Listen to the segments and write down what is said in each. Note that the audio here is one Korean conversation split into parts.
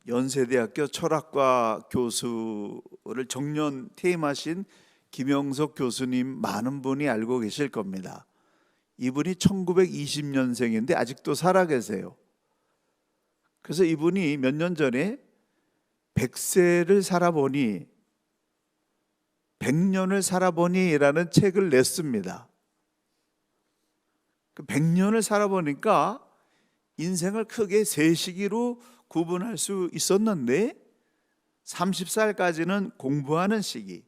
연세대학교 철학과 교수를 정년 퇴임하신 김영석 교수님 많은 분이 알고 계실 겁니다. 이분이 1920년생인데 아직도 살아계세요. 그래서 이분이 몇 년 전에 100세를 살아보니 100년을 살아보니라는 책을 냈습니다. 그 100년을 살아보니까 인생을 크게 세 시기로 구분할 수 있었는데 30살까지는 공부하는 시기,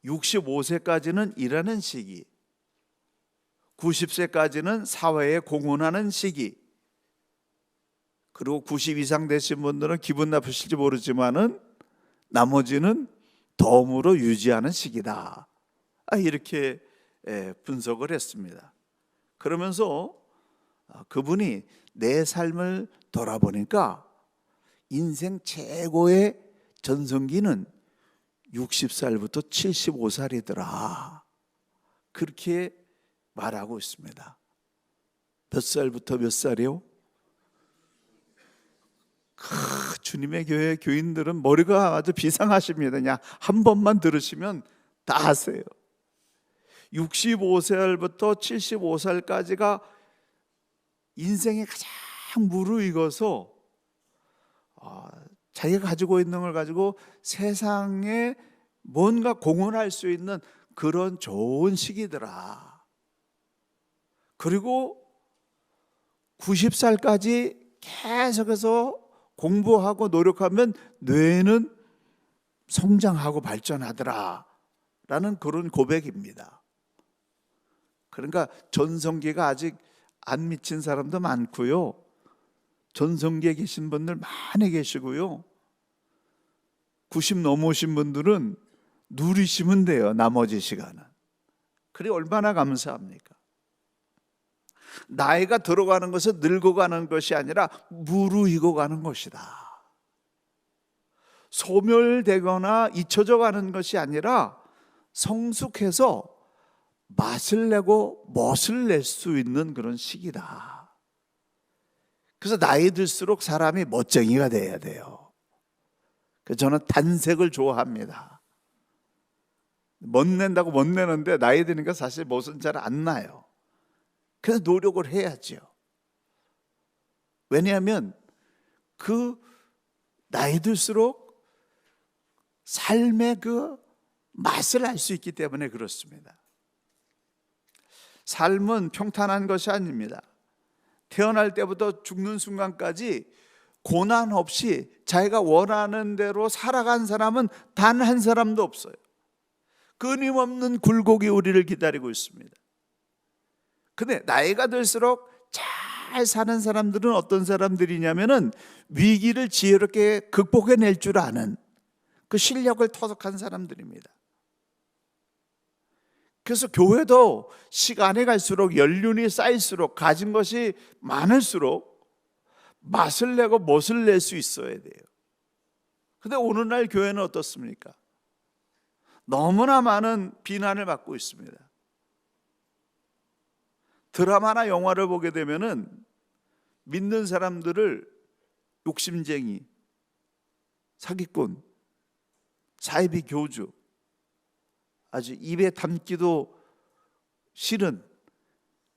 65세까지는 일하는 시기, 90세까지는 사회에 공헌하는 시기, 그리고 90 이상 되신 분들은 기분 나쁘실지 모르지만은 나머지는 덤으로 유지하는 시기다. 이렇게 분석을 했습니다. 그러면서 그분이 내 삶을 돌아보니까 인생 최고의 전성기는 60살부터 75살이더라. 그렇게 말하고 있습니다. 몇 살부터 몇 살이요? 주님의 교회 교인들은 머리가 아주 비상하십니다. 그냥 한 번만 들으시면 다 아세요. 65살부터 75살까지가 인생에 가장 무르익어서 자기가 가지고 있는 걸 가지고 세상에 뭔가 공헌할 수 있는 그런 좋은 시기더라. 그리고 90살까지 계속해서 공부하고 노력하면 뇌는 성장하고 발전하더라 라는 그런 고백입니다. 그러니까 전성기가 아직 안 미친 사람도 많고요, 전성기에 계신 분들 많이 계시고요, 90 넘으신 분들은 누리시면 돼요. 나머지 시간은. 그게 얼마나 감사합니까? 나이가 들어가는 것은 늙어가는 것이 아니라 무르익어 가는 것이다. 소멸되거나 잊혀져 가는 것이 아니라 성숙해서 맛을 내고 멋을 낼 수 있는 그런 시기다. 그래서 나이 들수록 사람이 멋쟁이가 돼야 돼요. 그래서 저는 단색을 좋아합니다. 멋낸다고 멋내는데 나이 드니까 사실 멋은 잘 안 나요. 그래서 노력을 해야죠. 왜냐하면 그 나이 들수록 삶의 그 맛을 알 수 있기 때문에 그렇습니다. 삶은 평탄한 것이 아닙니다. 태어날 때부터 죽는 순간까지 고난 없이 자기가 원하는 대로 살아간 사람은 단 한 사람도 없어요. 끊임없는 굴곡이 우리를 기다리고 있습니다. 근데 나이가 들수록 잘 사는 사람들은 어떤 사람들이냐면은 위기를 지혜롭게 극복해낼 줄 아는 그 실력을 터득한 사람들입니다. 그래서 교회도 시간이 갈수록 연륜이 쌓일수록 가진 것이 많을수록 맛을 내고 멋을 낼 수 있어야 돼요. 근데 오늘날 교회는 어떻습니까? 너무나 많은 비난을 받고 있습니다. 드라마나 영화를 보게 되면은 믿는 사람들을 욕심쟁이, 사기꾼, 사이비 교주, 아주 입에 담기도 싫은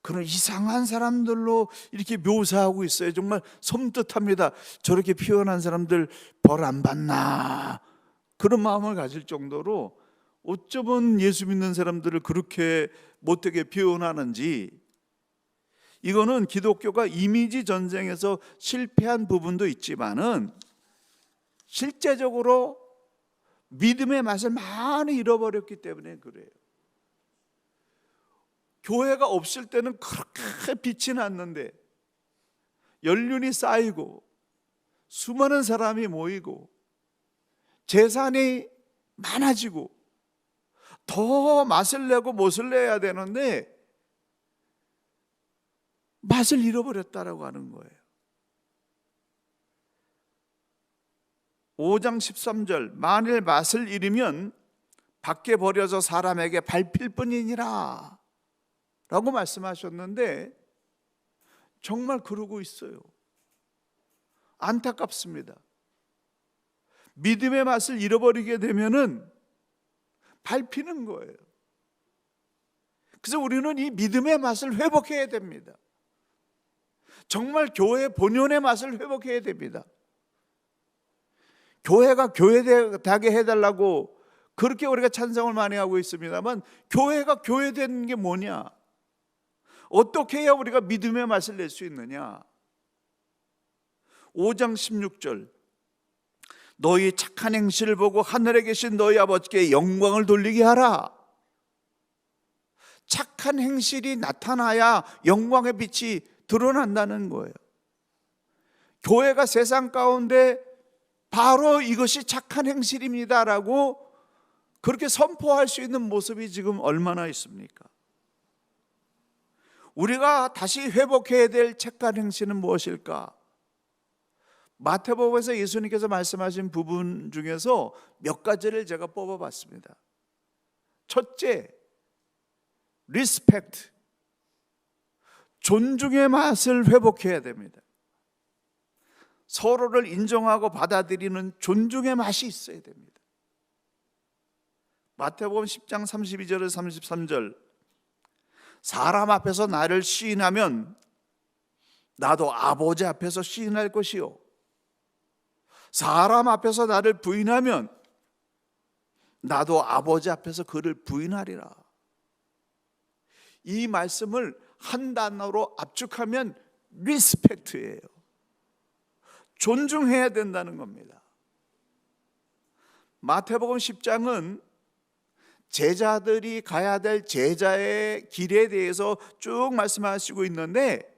그런 이상한 사람들로 이렇게 묘사하고 있어요. 정말 섬뜩합니다. 저렇게 표현한 사람들 벌 안 받나, 그런 마음을 가질 정도로 어쩌면 예수 믿는 사람들을 그렇게 못되게 표현하는지. 이거는 기독교가 이미지 전쟁에서 실패한 부분도 있지만은 실제적으로 믿음의 맛을 많이 잃어버렸기 때문에 그래요. 교회가 없을 때는 그렇게 빛이 났는데 연륜이 쌓이고 수많은 사람이 모이고 재산이 많아지고 더 맛을 내고 멋을 내야 되는데 맛을 잃어버렸다라고 하는 거예요. 5장 13절, 만일 맛을 잃으면 밖에 버려져 사람에게 밟힐 뿐이니라 라고 말씀하셨는데 정말 그러고 있어요. 안타깝습니다. 믿음의 맛을 잃어버리게 되면은 밟히는 거예요. 그래서 우리는 이 믿음의 맛을 회복해야 됩니다. 정말 교회 본연의 맛을 회복해야 됩니다. 교회가 교회되게 해달라고 그렇게 우리가 찬성을 많이 하고 있습니다만, 교회가 교회되는 게 뭐냐? 어떻게 해야 우리가 믿음의 맛을 낼 수 있느냐? 5장 16절, 너희 착한 행실을 보고 하늘에 계신 너희 아버지께 영광을 돌리게 하라. 착한 행실이 나타나야 영광의 빛이 드러난다는 거예요. 교회가 세상 가운데 바로 이것이 착한 행실입니다라고 그렇게 선포할 수 있는 모습이 지금 얼마나 있습니까? 우리가 다시 회복해야 될 착한 행실은 무엇일까? 마태복음에서 예수님께서 말씀하신 부분 중에서 몇 가지를 제가 뽑아봤습니다. 첫째, 리스펙트, 존중의 맛을 회복해야 됩니다. 서로를 인정하고 받아들이는 존중의 맛이 있어야 됩니다. 마태복음 10장 32절에서 33절, 사람 앞에서 나를 시인하면 나도 아버지 앞에서 시인할 것이요, 사람 앞에서 나를 부인하면 나도 아버지 앞에서 그를 부인하리라. 이 말씀을 한 단어로 압축하면 리스펙트예요. 존중해야 된다는 겁니다. 마태복음 10장은 제자들이 가야 될 제자의 길에 대해서 쭉 말씀하시고 있는데,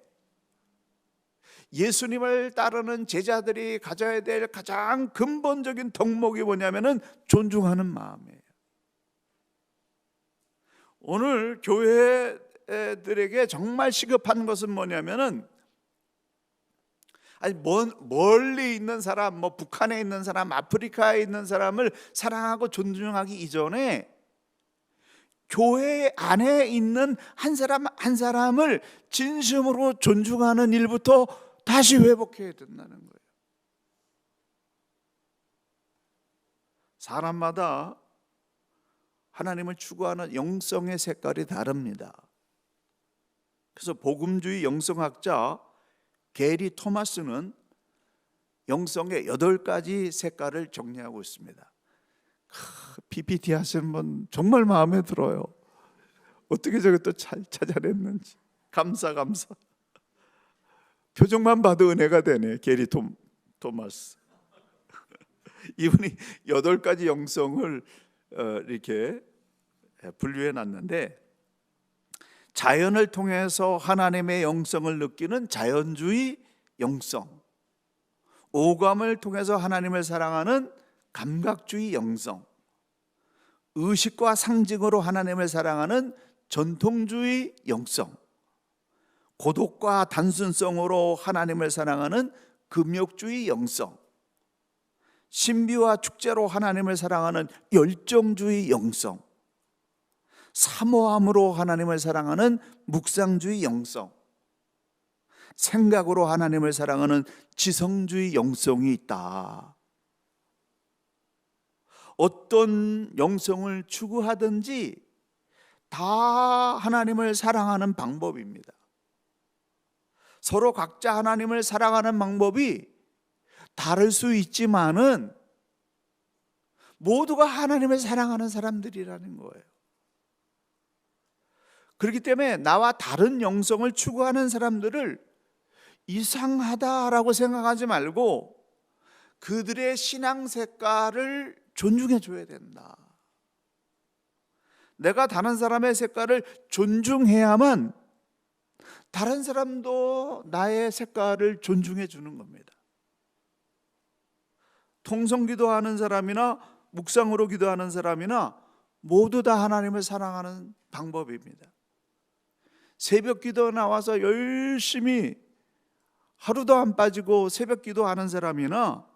예수님을 따르는 제자들이 가져야 될 가장 근본적인 덕목이 뭐냐면은 존중하는 마음이에요. 오늘 교회들에게 정말 시급한 것은 뭐냐면은, 아니 멀리 있는 사람, 북한에 있는 사람, 아프리카에 있는 사람을 사랑하고 존중하기 이전에 교회 안에 있는 한 사람 한 사람을 진심으로 존중하는 일부터 다시 회복해야 된다는 거예요. 사람마다 하나님을 추구하는 영성의 색깔이 다릅니다. 그래서 복음주의 영성학자 게리 토마스는 영성의 8가지 색깔을 정리하고 있습니다. PPT 하시는 분 정말 마음에 들어요. 어떻게 저게 또 잘 찾아냈는지. 감사. 표정만 봐도 은혜가 되네. 게리 토마스. 이분이 8가지 영성을 이렇게 분류해 놨는데, 자연을 통해서 하나님의 영성을 느끼는 자연주의 영성, 오감을 통해서 하나님을 사랑하는 감각주의 영성, 의식과 상징으로 하나님을 사랑하는 전통주의 영성, 고독과 단순성으로 하나님을 사랑하는 금욕주의 영성, 신비와 축제로 하나님을 사랑하는 열정주의 영성, 사모함으로 하나님을 사랑하는 묵상주의 영성, 생각으로 하나님을 사랑하는 지성주의 영성이 있다. 어떤 영성을 추구하든지 다 하나님을 사랑하는 방법입니다. 서로 각자 하나님을 사랑하는 방법이 다를 수 있지만은 모두가 하나님을 사랑하는 사람들이라는 거예요. 그렇기 때문에 나와 다른 영성을 추구하는 사람들을 이상하다라고 생각하지 말고 그들의 신앙 색깔을 존중해 줘야 된다. 내가 다른 사람의 색깔을 존중해야만 다른 사람도 나의 색깔을 존중해 주는 겁니다. 통성 기도하는 사람이나 묵상으로 기도하는 사람이나 모두 다 하나님을 사랑하는 방법입니다. 새벽 기도 나와서 열심히 하루도 안 빠지고 새벽 기도하는 사람이나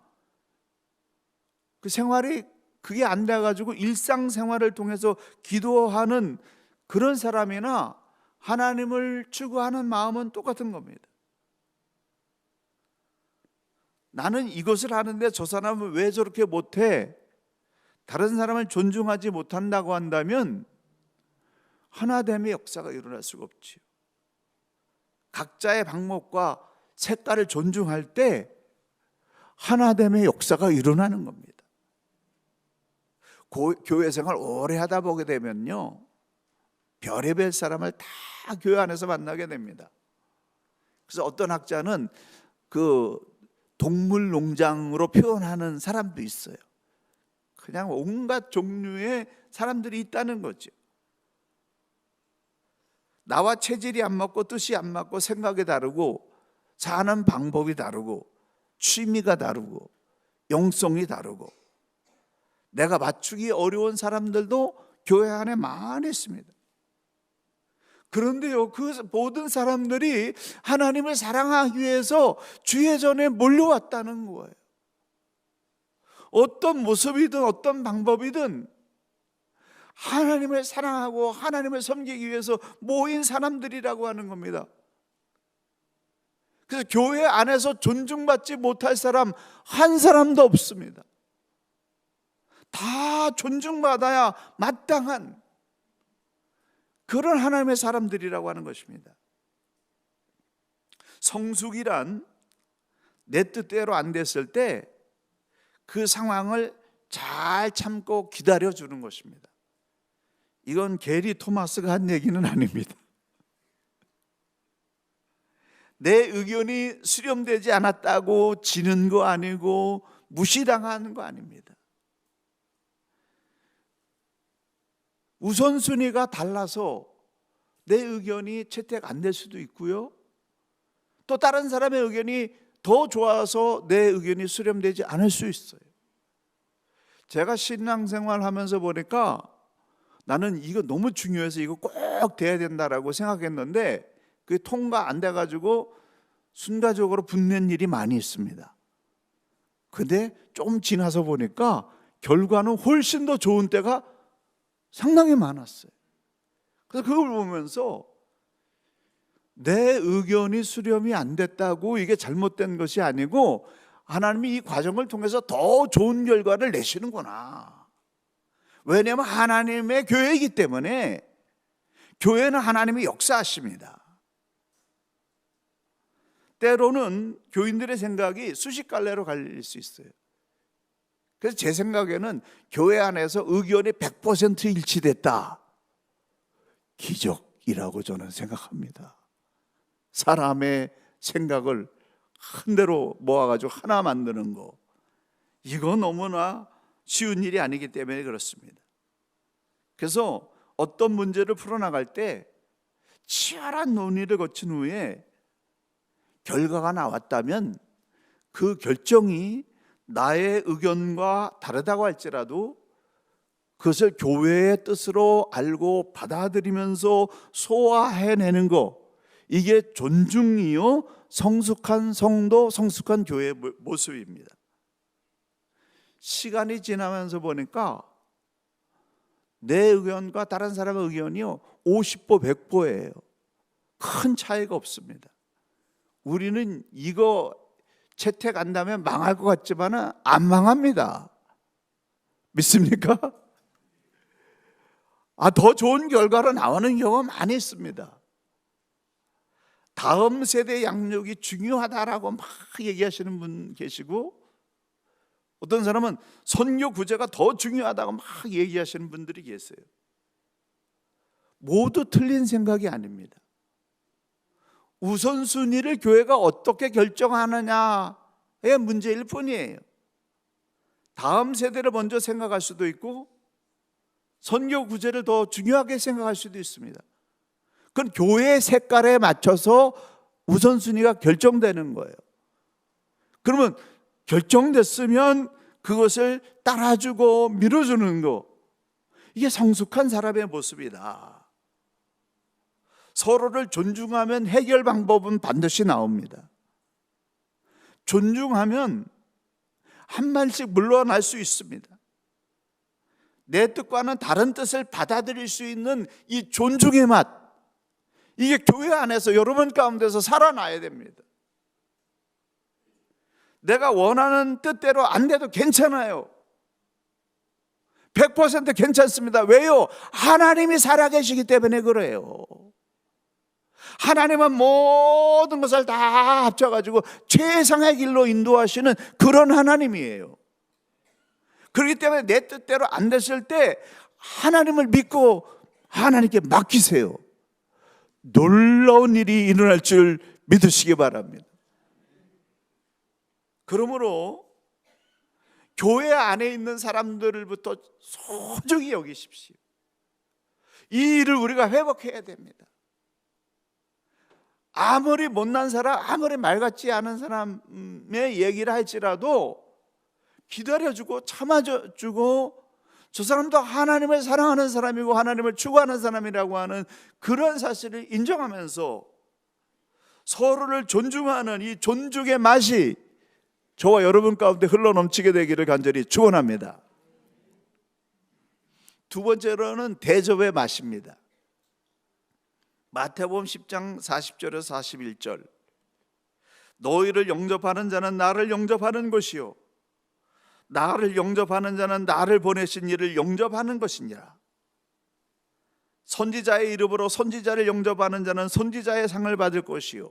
그 생활이 그게 안 돼가지고 일상생활을 통해서 기도하는 그런 사람이나 하나님을 추구하는 마음은 똑같은 겁니다. 나는 이것을 하는데 저 사람은 왜 저렇게 못해? 다른 사람을 존중하지 못한다고 한다면 하나됨의 역사가 일어날 수가 없지요. 각자의 방법과 색깔을 존중할 때 하나됨의 역사가 일어나는 겁니다. 교회 생활 오래 하다 보게 되면요, 별의별 사람을 다 교회 안에서 만나게 됩니다. 그래서 어떤 학자는 그 동물 농장으로 표현하는 사람도 있어요. 그냥 온갖 종류의 사람들이 있다는 거죠. 나와 체질이 안 맞고 뜻이 안 맞고 생각이 다르고 사는 방법이 다르고 취미가 다르고 영성이 다르고 내가 맞추기 어려운 사람들도 교회 안에 많이 있습니다. 그런데요, 그 모든 사람들이 하나님을 사랑하기 위해서 주의 전에 몰려왔다는 거예요. 어떤 모습이든 어떤 방법이든 하나님을 사랑하고 하나님을 섬기기 위해서 모인 사람들이라고 하는 겁니다. 그래서 교회 안에서 존중받지 못할 사람 한 사람도 없습니다. 다 존중받아야 마땅한 그런 하나님의 사람들이라고 하는 것입니다. 성숙이란 내 뜻대로 안 됐을 때 그 상황을 잘 참고 기다려주는 것입니다. 이건 게리 토마스가 한 얘기는 아닙니다. 내 의견이 수렴되지 않았다고 지는 거 아니고 무시당하는 거 아닙니다. 우선순위가 달라서 내 의견이 채택 안 될 수도 있고요, 또 다른 사람의 의견이 더 좋아서 내 의견이 수렴되지 않을 수 있어요. 제가 신앙생활 하면서 보니까 나는 이거 너무 중요해서 이거 꼭 돼야 된다라고 생각했는데 그게 통과 안 돼가지고 순간적으로 붙는 일이 많이 있습니다. 근데 좀 지나서 보니까 결과는 훨씬 더 좋은 때가 상당히 많았어요. 그래서 그걸 보면서 내 의견이 수렴이 안 됐다고 이게 잘못된 것이 아니고 하나님이 이 과정을 통해서 더 좋은 결과를 내시는구나. 왜냐하면 하나님의 교회이기 때문에 교회는 하나님이 역사하십니다. 때로는 교인들의 생각이 수식갈래로 갈릴 수 있어요. 그래서 제 생각에는 교회 안에서 의견이 100% 일치됐다, 기적이라고 저는 생각합니다. 사람의 생각을 한 대로 모아가지고 하나 만드는 거, 이건 너무나 쉬운 일이 아니기 때문에 그렇습니다. 그래서 어떤 문제를 풀어나갈 때 치열한 논의를 거친 후에 결과가 나왔다면 그 결정이 나의 의견과 다르다고 할지라도 그것을 교회의 뜻으로 알고 받아들이면서 소화해내는 거, 이게 존중이요 성숙한 성도, 성숙한 교회의 모습입니다. 시간이 지나면서 보니까 내 의견과 다른 사람의 의견이요 50보 100보예요. 큰 차이가 없습니다. 우리는 이거 채택 안 되면 망할 것 같지만 안 망합니다. 믿습니까? 더 좋은 결과로 나오는 경우가 많이 있습니다. 다음 세대 양육이 중요하다라고 막 얘기하시는 분 계시고, 어떤 사람은 선교 구제가 더 중요하다고 막 얘기하시는 분들이 계세요. 모두 틀린 생각이 아닙니다. 우선순위를 교회가 어떻게 결정하느냐의 문제일 뿐이에요. 다음 세대를 먼저 생각할 수도 있고 선교 구제를 더 중요하게 생각할 수도 있습니다. 그건 교회의 색깔에 맞춰서 우선순위가 결정되는 거예요. 그러면 결정됐으면 그것을 따라주고 밀어주는 거, 이게 성숙한 사람의 모습이다. 서로를 존중하면 해결 방법은 반드시 나옵니다. 존중하면 한 발씩 물러날 수 있습니다. 내 뜻과는 다른 뜻을 받아들일 수 있는 이 존중의 맛, 이게 교회 안에서 여러분 가운데서 살아나야 됩니다. 내가 원하는 뜻대로 안 돼도 괜찮아요. 100% 괜찮습니다. 왜요? 하나님이 살아계시기 때문에 그래요. 하나님은 모든 것을 다 합쳐가지고 최상의 길로 인도하시는 그런 하나님이에요. 그렇기 때문에 내 뜻대로 안 됐을 때 하나님을 믿고 하나님께 맡기세요. 놀라운 일이 일어날 줄 믿으시기 바랍니다. 그러므로 교회 안에 있는 사람들부터 소중히 여기십시오. 이 일을 우리가 회복해야 됩니다. 아무리 못난 사람, 아무리 말 같지 않은 사람의 얘기를 할지라도 기다려주고 참아주고, 저 사람도 하나님을 사랑하는 사람이고 하나님을 추구하는 사람이라고 하는 그런 사실을 인정하면서 서로를 존중하는 이 존중의 맛이 저와 여러분 가운데 흘러넘치게 되기를 간절히 축원합니다. 두 번째로는 대접의 맛입니다. 마태복음 10장 40절에서 41절. 너희를 영접하는 자는 나를 영접하는 것이요 나를 영접하는 자는 나를 보내신 이를 영접하는 것이니라. 선지자의 이름으로 선지자를 영접하는 자는 선지자의 상을 받을 것이요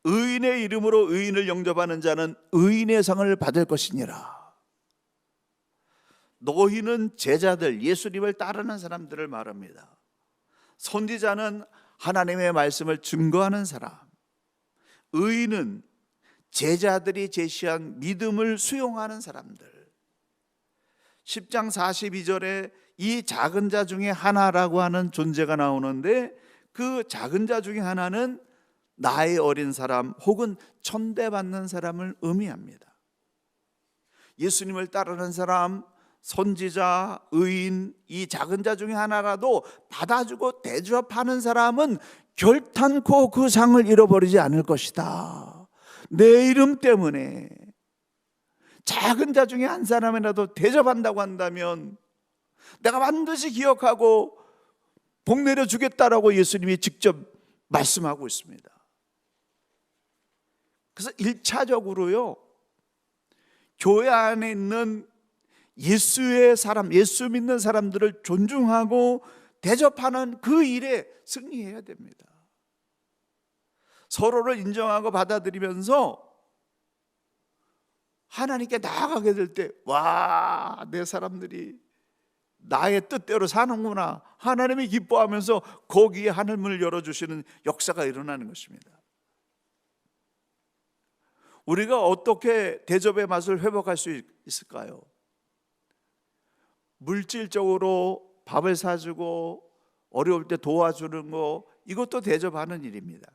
의인의 이름으로 의인을 영접하는 자는 의인의 상을 받을 것이니라. 너희는 제자들, 예수님을 따르는 사람들을 말합니다. 선지자는 하나님의 말씀을 증거하는 사람, 의인은 제자들이 제시한 믿음을 수용하는 사람들. 10장 42절에 이 작은 자 중에 하나라고 하는 존재가 나오는데, 그 작은 자 중에 하나는 나이 어린 사람 혹은 천대받는 사람을 의미합니다. 예수님을 따르는 사람, 선지자, 의인, 이 작은 자 중에 하나라도 받아주고 대접하는 사람은 결탄코 그 상을 잃어버리지 않을 것이다. 내 이름 때문에 작은 자 중에 한 사람이라도 대접한다고 한다면 내가 반드시 기억하고 복 내려주겠다라고 예수님이 직접 말씀하고 있습니다. 그래서 1차적으로요, 교회 안에 있는 예수의 사람, 예수 믿는 사람들을 존중하고 대접하는 그 일에 승리해야 됩니다. 서로를 인정하고 받아들이면서 하나님께 나아가게 될 때, 와, 내 사람들이 나의 뜻대로 사는구나, 하나님이 기뻐하면서 거기에 하늘문을 열어주시는 역사가 일어나는 것입니다. 우리가 어떻게 대접의 맛을 회복할 수 있을까요? 물질적으로 밥을 사주고 어려울 때 도와주는 거, 이것도 대접하는 일입니다.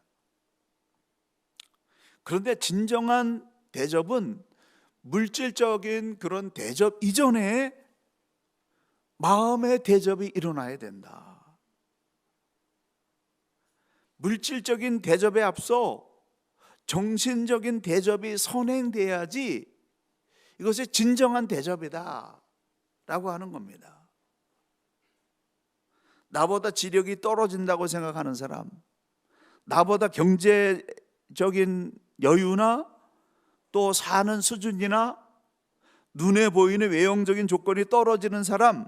그런데 진정한 대접은 물질적인 그런 대접 이전에 마음의 대접이 일어나야 된다. 물질적인 대접에 앞서 정신적인 대접이 선행돼야지 이것이 진정한 대접이다 라고 하는 겁니다. 나보다 지력이 떨어진다고 생각하는 사람, 나보다 경제적인 여유나 또 사는 수준이나 눈에 보이는 외형적인 조건이 떨어지는 사람,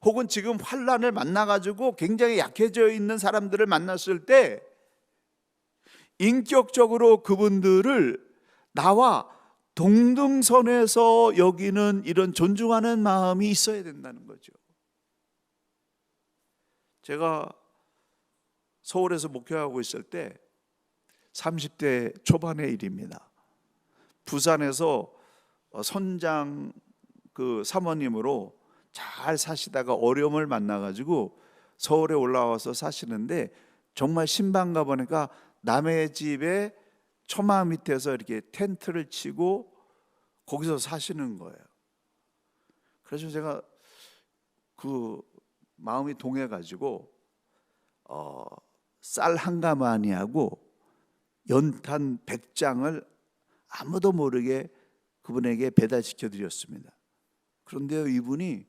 혹은 지금 환난을 만나가지고 굉장히 약해져 있는 사람들을 만났을 때 인격적으로 그분들을 나와 동등선에서 여기는 이런 존중하는 마음이 있어야 된다는 거죠. 제가 서울에서 목회하고 있을 때 30대 초반의 일입니다. 부산에서 선장 그 사모님으로 잘 사시다가 어려움을 만나가지고 서울에 올라와서 사시는데, 정말 신방가 보니까 남의 집에 처마 밑에서 이렇게 텐트를 치고 거기서 사시는 거예요. 그래서 제가 그 마음이 동해가지고 쌀 한 가마니하고 연탄 100장을 아무도 모르게 그분에게 배달시켜 드렸습니다. 그런데 이분이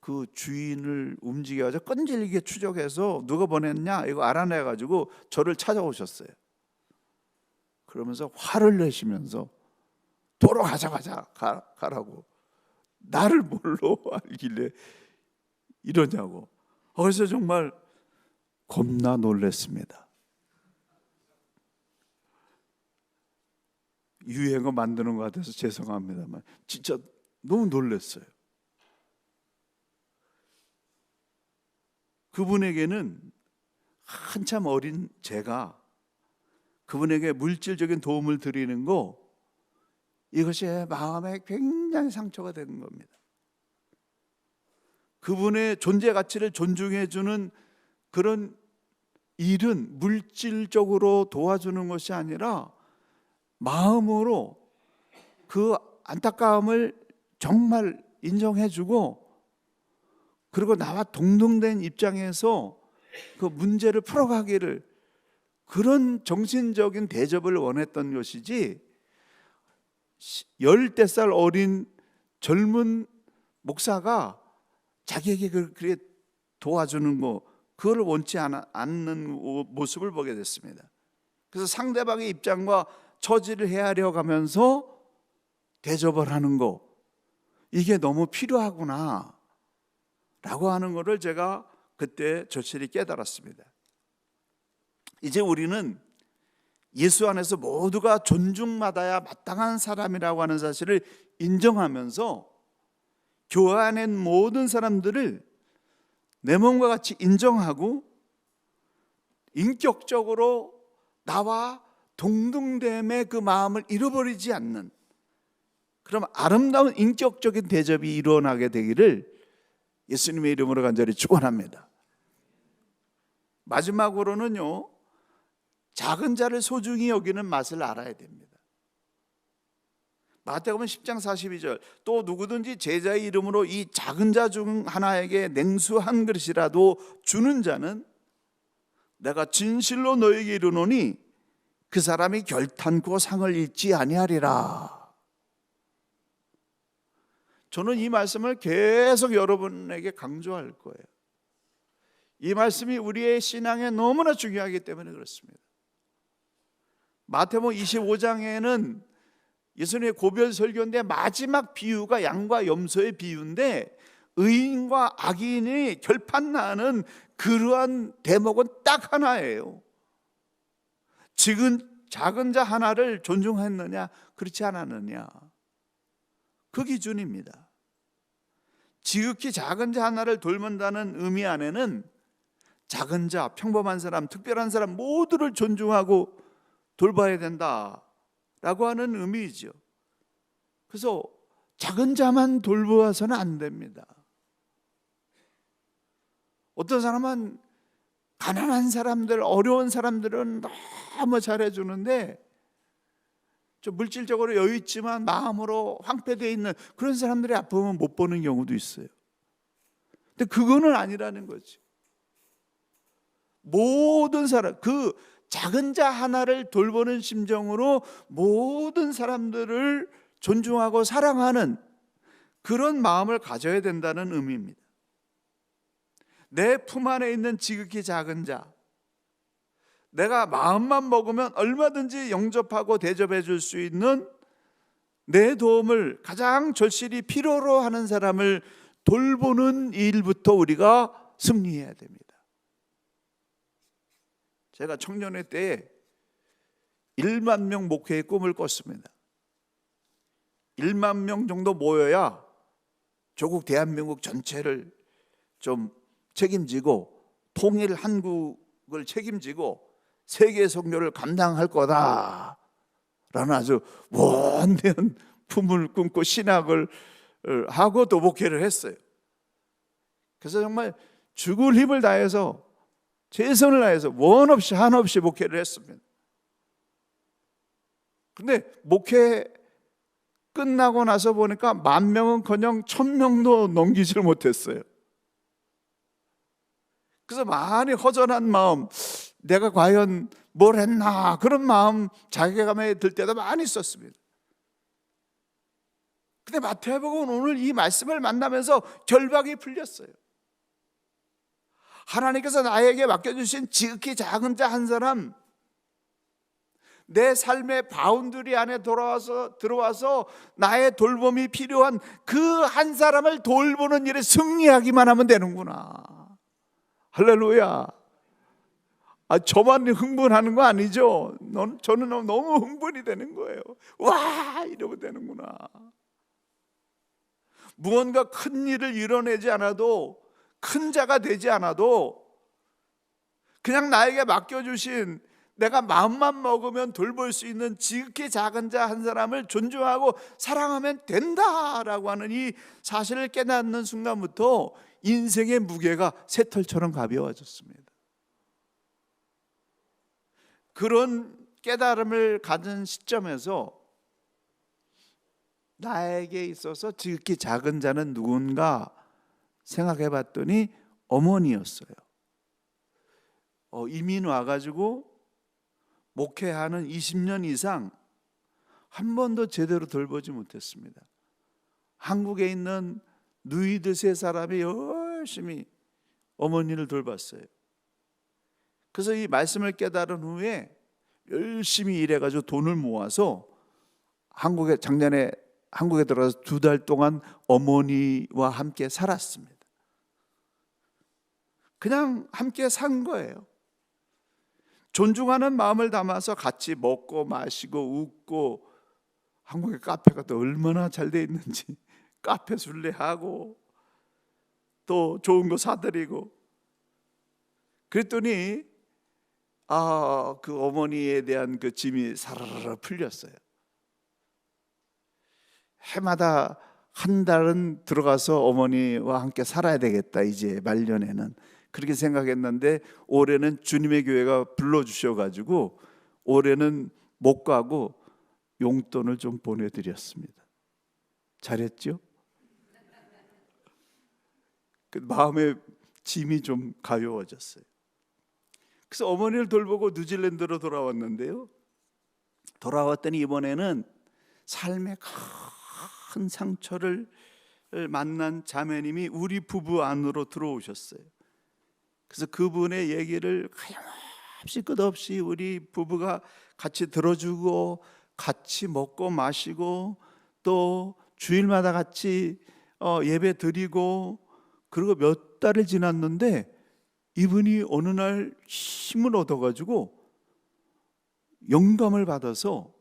그 주인을 움직여가지고 끈질기게 추적해서 누가 보냈냐 이거 알아내가지고 저를 찾아오셨어요. 그러면서 화를 내시면서 가라고. 나를 뭘로 알길래 이러냐고. 그래서 정말 겁나 놀랐습니다. 유행어 만드는 것 같아서 죄송합니다만 진짜 너무 놀랐어요. 그분에게는 한참 어린 제가 그분에게 물질적인 도움을 드리는 거, 이것이 마음에 굉장히 상처가 되는 겁니다. 그분의 존재 가치를 존중해 주는 그런 일은 물질적으로 도와주는 것이 아니라 마음으로 그 안타까움을 정말 인정해 주고, 그리고 나와 동등된 입장에서 그 문제를 풀어가기를, 그런 정신적인 대접을 원했던 것이지, 10살 어린 젊은 목사가 자기에게 그렇게 도와주는 거, 그걸 원치 않는 모습을 보게 됐습니다. 그래서 상대방의 입장과 처지를 헤아려 가면서 대접을 하는 거, 이게 너무 필요하구나 라고 하는 것을 제가 그때 절실히 깨달았습니다. 이제 우리는 예수 안에서 모두가 존중받아야 마땅한 사람이라고 하는 사실을 인정하면서 교회 안에 모든 사람들을 내 몸과 같이 인정하고 인격적으로 나와 동등됨의 그 마음을 잃어버리지 않는, 그럼 아름다운 인격적인 대접이 일어나게 되기를 예수님의 이름으로 간절히 축원합니다. 마지막으로는요, 작은 자를 소중히 여기는 맛을 알아야 됩니다. 마태복음 10장 42절, 또 누구든지 제자의 이름으로 이 작은 자 중 하나에게 냉수 한 그릇이라도 주는 자는 내가 진실로 너에게 이르노니 그 사람이 결탄코 상을 잃지 아니하리라. 저는 이 말씀을 계속 여러분에게 강조할 거예요. 이 말씀이 우리의 신앙에 너무나 중요하기 때문에 그렇습니다. 마태복음 25장에는 예수님의 고별 설교인데 마지막 비유가 양과 염소의 비유인데, 의인과 악인이 결판나는 그러한 대목은 딱 하나예요. 지금 작은 자 하나를 존중했느냐, 그렇지 않았느냐, 그 기준입니다. 지극히 작은 자 하나를 돌본다는 의미 안에는 작은 자, 평범한 사람, 특별한 사람 모두를 존중하고 돌봐야 된다라고 하는 의미이죠. 그래서 작은 자만 돌보아서는 안 됩니다. 어떤 사람은 가난한 사람들, 어려운 사람들은 너무 잘해주는데 좀 물질적으로 여유 있지만 마음으로 황폐되어 있는 그런 사람들의 아픔은 못 보는 경우도 있어요. 근데 그거는 아니라는 거죠. 모든 사람, 그 작은 자 하나를 돌보는 심정으로 모든 사람들을 존중하고 사랑하는 그런 마음을 가져야 된다는 의미입니다. 내 품 안에 있는 지극히 작은 자, 내가 마음만 먹으면 얼마든지 영접하고 대접해 줄 수 있는 내 도움을 가장 절실히 필요로 하는 사람을 돌보는 일부터 우리가 승리해야 됩니다. 제가 청년회 때에 1만 명 목회의 꿈을 꿨습니다. 1만 명 정도 모여야 조국 대한민국 전체를 좀 책임지고 통일 한국을 책임지고 세계 선교를 감당할 거다라는 아주 원대한 품을 꿈고 신학을 하고 또 목회를 했어요. 그래서 정말 죽을 힘을 다해서 최선을 다해서 원 없이 한 없이 목회를 했습니다. 근데 목회 끝나고 나서 보니까 10,000명은커녕 1,000명도 넘기지를 못했어요. 그래서 많이 허전한 마음, 내가 과연 뭘 했나, 그런 마음, 자괴감에 들 때도 많이 있었습니다. 근데 마태복음은 오늘 이 말씀을 만나면서 결박이 풀렸어요. 하나님께서 나에게 맡겨주신 지극히 작은 자 한 사람, 내 삶의 바운더리 안에 들어와서 나의 돌봄이 필요한 그 한 사람을 돌보는 일에 승리하기만 하면 되는구나. 할렐루야. 저만 흥분하는 거 아니죠? 저는 너무 흥분이 되는 거예요. 와, 이러면 되는구나. 무언가 큰 일을 이뤄내지 않아도, 큰 자가 되지 않아도 그냥 나에게 맡겨주신, 내가 마음만 먹으면 돌볼 수 있는 지극히 작은 자 한 사람을 존중하고 사랑하면 된다라고 하는 이 사실을 깨닫는 순간부터 인생의 무게가 새털처럼 가벼워졌습니다. 그런 깨달음을 가진 시점에서 나에게 있어서 지극히 작은 자는 누군가 생각해 봤더니 어머니였어요. 이민 와가지고 목회하는 20년 이상 한 번도 제대로 돌보지 못했습니다. 한국에 있는 누이들 3사람이 열심히 어머니를 돌봤어요. 그래서 이 말씀을 깨달은 후에 열심히 일해가지고 돈을 모아서 작년에 한국에 들어가서 2달 동안 어머니와 함께 살았습니다. 그냥 함께 산 거예요. 존중하는 마음을 담아서 같이 먹고 마시고 웃고, 한국의 카페가 또 얼마나 잘 돼 있는지 카페 순례하고 또 좋은 거 사드리고 그랬더니 그 어머니에 대한 그 짐이 사르르 풀렸어요. 해마다 한 달은 들어가서 어머니와 함께 살아야 되겠다, 이제 말년에는. 그렇게 생각했는데 올해는 주님의 교회가 불러주셔가지고 올해는 못 가고 용돈을 좀 보내드렸습니다. 잘했죠? 그 마음의 짐이 좀 가벼워졌어요. 그래서 어머니를 돌보고 뉴질랜드로 돌아왔는데요, 돌아왔더니 이번에는 삶의 큰 상처를 만난 자매님이 우리 부부 안으로 들어오셨어요. 그래서 그분의 얘기를 하염없이 끝없이 우리 부부가 같이 들어주고 같이 먹고 마시고 또 주일마다 같이 예배 드리고, 그리고 몇 달을 지났는데 이분이 어느 날 힘을 얻어가지고 영감을 받아서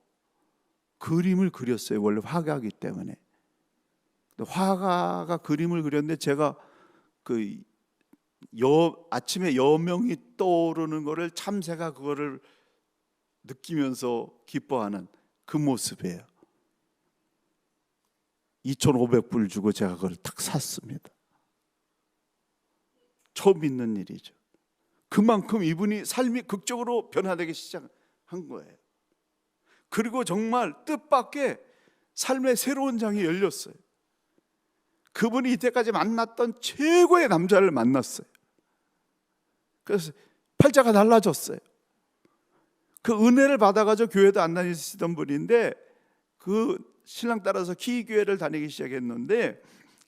그림을 그렸어요. 원래 화가이기 때문에. 화가가 그림을 그렸는데 제가 아침에 여명이 떠오르는 거를 참새가 그거를 느끼면서 기뻐하는 그 모습이에요. 2,500불 주고 제가 그걸 딱 샀습니다. 처음 있는 일이죠. 그만큼 이분이 삶이 극적으로 변화되기 시작한 거예요. 그리고 정말 뜻밖의 삶의 새로운 장이 열렸어요. 그분이 이때까지 만났던 최고의 남자를 만났어요. 그래서 팔자가 달라졌어요. 그 은혜를 받아가지고 교회도 안 다니시던 분인데 그 신랑 따라서 키위교회를 다니기 시작했는데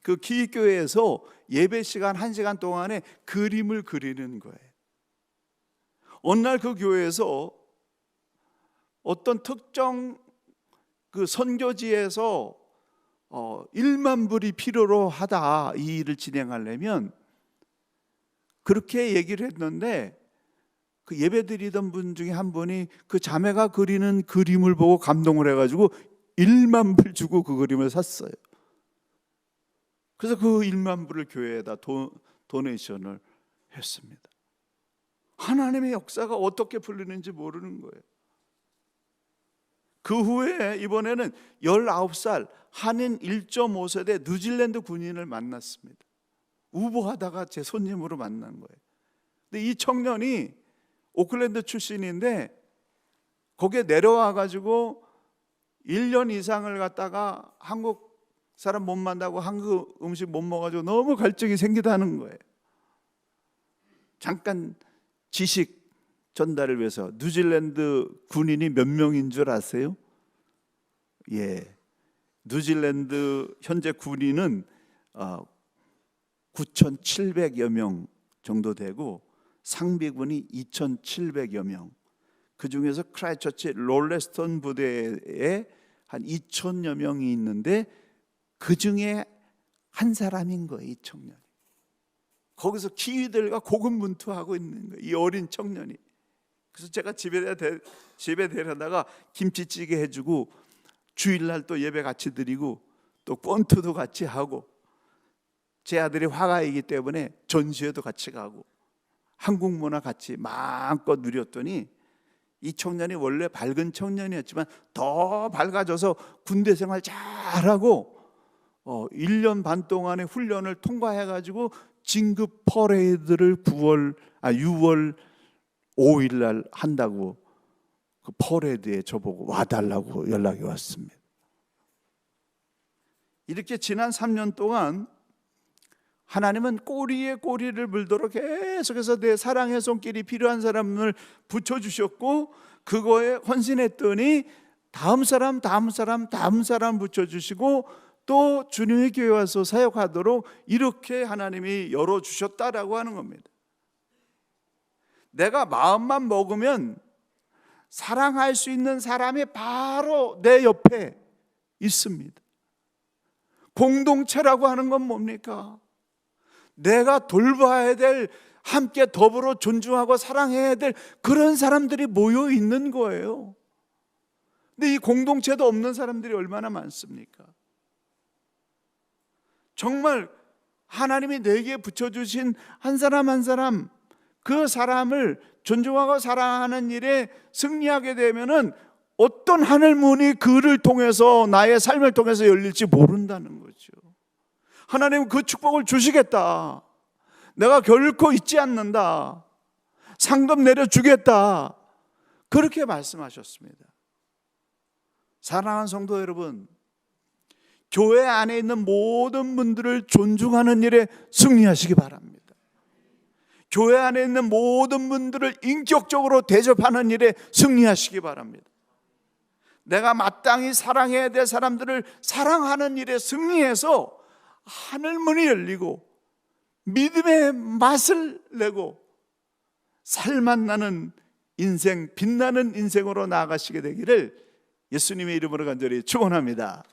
그 키위교회에서 예배 시간 1시간 동안에 그림을 그리는 거예요. 어느 날 그 교회에서 어떤 특정 그 선교지에서 1만 불이 필요로 하다, 이 일을 진행하려면. 그렇게 얘기를 했는데 그 예배 드리던 분 중에 한 분이 그 자매가 그리는 그림을 보고 감동을 해가지고 1만 불 주고 그 그림을 샀어요. 그래서 그 1만 불을 교회에다 도네이션을 했습니다. 하나님의 역사가 어떻게 풀리는지 모르는 거예요. 그 후에 이번에는 19살 한인 1.5세대 뉴질랜드 군인을 만났습니다. 우보하다가 제 손님으로 만난 거예요. 근데 이 청년이 오클랜드 출신인데 거기에 내려와 가지고 1년 이상을 갔다가 한국 사람 못 만나고 한국 음식 못 먹어가지고 너무 갈증이 생기다는 거예요. 잠깐 지식 전달을 위해서. 뉴질랜드 군인이 몇 명인 줄 아세요? 뉴질랜드 현재 군인은 9,700여 명 정도 되고 상비군이 2,700여 명. 그 중에서 크라이처치 롤레스톤 부대에 한 2천여 명이 있는데 그 중에 한 사람인 거예요, 이 청년이. 거기서 기위들과 고군분투하고 있는 거예요, 이 어린 청년이. 그래서 제가 집에 데려다가 김치찌개 해주고 주일날 또 예배 같이 드리고 또 권투도 같이 하고, 제 아들이 화가이기 때문에 전시회도 같이 가고 한국 문화 같이 마음껏 누렸더니 이 청년이 원래 밝은 청년이었지만 더 밝아져서 군대 생활 잘하고 1년 반 동안의 훈련을 통과해가지고 진급 퍼레이드를 6월 5일 날 한다고 그 퍼레이드에 저보고 와달라고 연락이 왔습니다. 이렇게 지난 3년 동안 하나님은 꼬리에 꼬리를 물도록 계속해서 내 사랑의 손길이 필요한 사람을 붙여주셨고, 그거에 헌신했더니 다음 사람 붙여주시고 또 주님의 교회 와서 사역하도록 이렇게 하나님이 열어주셨다라고 하는 겁니다. 내가 마음만 먹으면 사랑할 수 있는 사람이 바로 내 옆에 있습니다. 공동체라고 하는 건 뭡니까? 내가 돌봐야 될, 함께 더불어 존중하고 사랑해야 될 그런 사람들이 모여 있는 거예요. 근데 이 공동체도 없는 사람들이 얼마나 많습니까? 정말 하나님이 내게 붙여주신 한 사람 한 사람, 그 사람을 존중하고 사랑하는 일에 승리하게 되면은 어떤 하늘 문이 그를 통해서, 나의 삶을 통해서 열릴지 모른다는 거죠. 하나님은 그 축복을 주시겠다, 내가 결코 잊지 않는다, 상급 내려주겠다, 그렇게 말씀하셨습니다. 사랑하는 성도 여러분, 교회 안에 있는 모든 분들을 존중하는 일에 승리하시기 바랍니다. 교회 안에 있는 모든 분들을 인격적으로 대접하는 일에 승리하시기 바랍니다. 내가 마땅히 사랑해야 될 사람들을 사랑하는 일에 승리해서 하늘문이 열리고 믿음의 맛을 내고 살맛 나는 인생, 빛나는 인생으로 나아가시게 되기를 예수님의 이름으로 간절히 축원합니다.